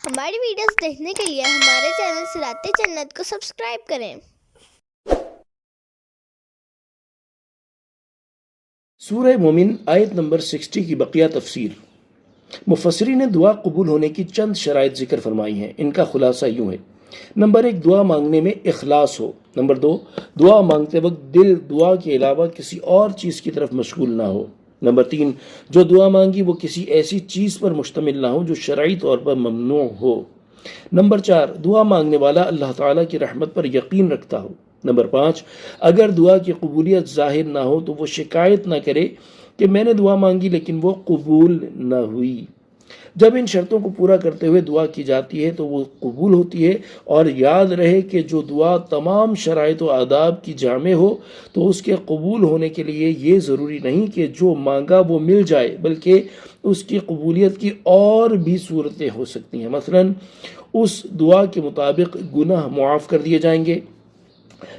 ہماری ویڈیوز دیکھنے کے لیے ہمارے چینل صراط جنت کو سبسکرائب کریں۔ سورہ مومن آیت نمبر 60 کی بقیہ تفسیر۔ مفسرین نے دعا قبول ہونے کی چند شرائط ذکر فرمائی ہیں۔ ان کا خلاصہ یوں ہے: نمبر 1، دعا مانگنے میں اخلاص ہو۔ نمبر 2، دعا مانگتے وقت دل دعا کے علاوہ کسی اور چیز کی طرف مشغول نہ ہو۔ نمبر 3، جو دعا مانگی وہ کسی ایسی چیز پر مشتمل نہ ہو جو شرعی طور پر ممنوع ہو۔ نمبر 4، دعا مانگنے والا اللہ تعالیٰ کی رحمت پر یقین رکھتا ہو۔ نمبر 5، اگر دعا کی قبولیت ظاہر نہ ہو تو وہ شکایت نہ کرے کہ میں نے دعا مانگی لیکن وہ قبول نہ ہوئی۔ جب ان شرطوں کو پورا کرتے ہوئے دعا کی جاتی ہے تو وہ قبول ہوتی ہے، اور یاد رہے کہ جو دعا تمام شرائط و آداب کی جامع ہو تو اس کے قبول ہونے کے لیے یہ ضروری نہیں کہ جو مانگا وہ مل جائے، بلکہ اس کی قبولیت کی اور بھی صورتیں ہو سکتی ہیں۔ مثلا اس دعا کے مطابق گناہ معاف کر دیے جائیں گے،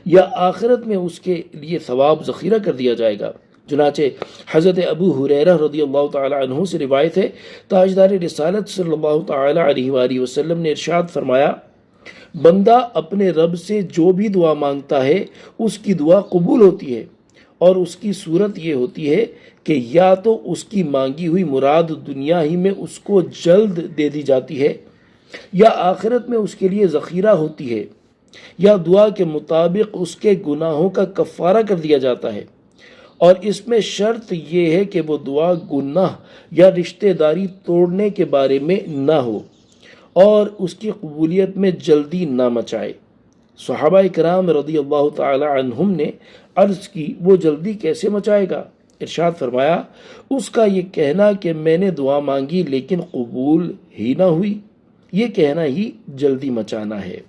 یا آخرت میں اس کے لیے ثواب ذخیرہ کر دیا جائے گا۔ چنانچہ حضرت ابو ہریرہ رضی اللہ تعالی عنہ سے روایت ہے، تاجدار رسالت صلی اللہ تعالی علیہ وآلہ وسلم نے ارشاد فرمایا، بندہ اپنے رب سے جو بھی دعا مانگتا ہے اس کی دعا قبول ہوتی ہے، اور اس کی صورت یہ ہوتی ہے کہ یا تو اس کی مانگی ہوئی مراد دنیا ہی میں اس کو جلد دے دی جاتی ہے، یا آخرت میں اس کے لیے ذخیرہ ہوتی ہے، یا دعا کے مطابق اس کے گناہوں کا کفارہ کر دیا جاتا ہے۔ اور اس میں شرط یہ ہے کہ وہ دعا گناہ یا رشتہ داری توڑنے کے بارے میں نہ ہو، اور اس کی قبولیت میں جلدی نہ مچائے۔ صحابہ کرام رضی اللہ تعالی عنہم نے عرض کی، وہ جلدی کیسے مچائے گا؟ ارشاد فرمایا، اس کا یہ کہنا کہ میں نے دعا مانگی لیکن قبول ہی نہ ہوئی، یہ کہنا ہی جلدی مچانا ہے۔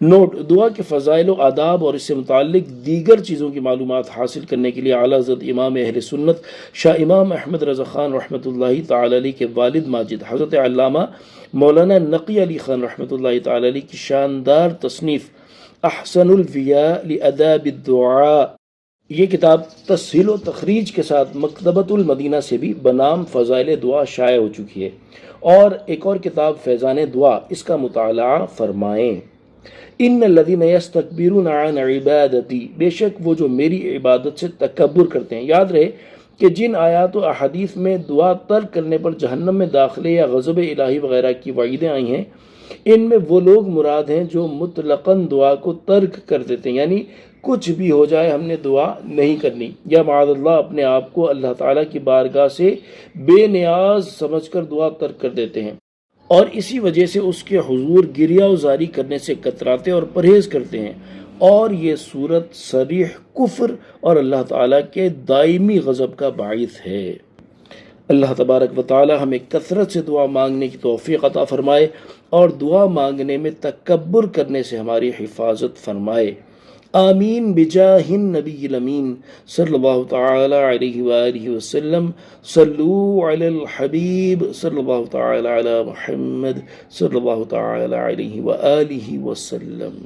نوٹ: دعا کے فضائل و آداب اور اس سے متعلق دیگر چیزوں کی معلومات حاصل کرنے کے لیے اعلیٰ حضرت امام اہل سنت شاہ امام احمد رضا خان رحمۃ اللہ تعالی علیہ کے والد ماجد حضرت علامہ مولانا نقی علی خان رحمۃ اللہ تعالی علیہ کی شاندار تصنیف احسن الویاء لآداب الدعاء، یہ کتاب تسہیل و تخریج کے ساتھ مکتبۃ المدینہ سے بھی بنام فضائل دعا شائع ہو چکی ہے، اور ایک اور کتاب فیضان دعا، اس کا مطالعہ فرمائیں۔ ان الذین یستکبرون عن عبادتی، بے شک وہ جو میری عبادت سے تکبر کرتے ہیں۔ یاد رہے کہ جن آیات و احادیث میں دعا ترک کرنے پر جہنم میں داخلے یا غضب الہی وغیرہ کی وعیدیں آئی ہیں، ان میں وہ لوگ مراد ہیں جو مطلقاً دعا کو ترک کر دیتے ہیں، یعنی کچھ بھی ہو جائے ہم نے دعا نہیں کرنی، یا معاذ اللہ اپنے آپ کو اللہ تعالیٰ کی بارگاہ سے بے نیاز سمجھ کر دعا ترک کر دیتے ہیں، اور اسی وجہ سے اس کے حضور گریہ وزاری کرنے سے کتراتے اور پرہیز کرتے ہیں، اور یہ صورت صریح کفر اور اللہ تعالیٰ کے دائمی غضب کا باعث ہے۔ اللہ تبارک و تعالی ہمیں کثرت سے دعا مانگنے کی توفیق عطا فرمائے، اور دعا مانگنے میں تکبر کرنے سے ہماری حفاظت فرمائے۔ آمین بجاہ النبی الامین صلی اللہ تعالی علیہ وآلہ وسلم۔ صلو علی الحبیب صلی اللہ تعالی علی محمد صلی اللہ تعالی علیہ وآلہ وسلم۔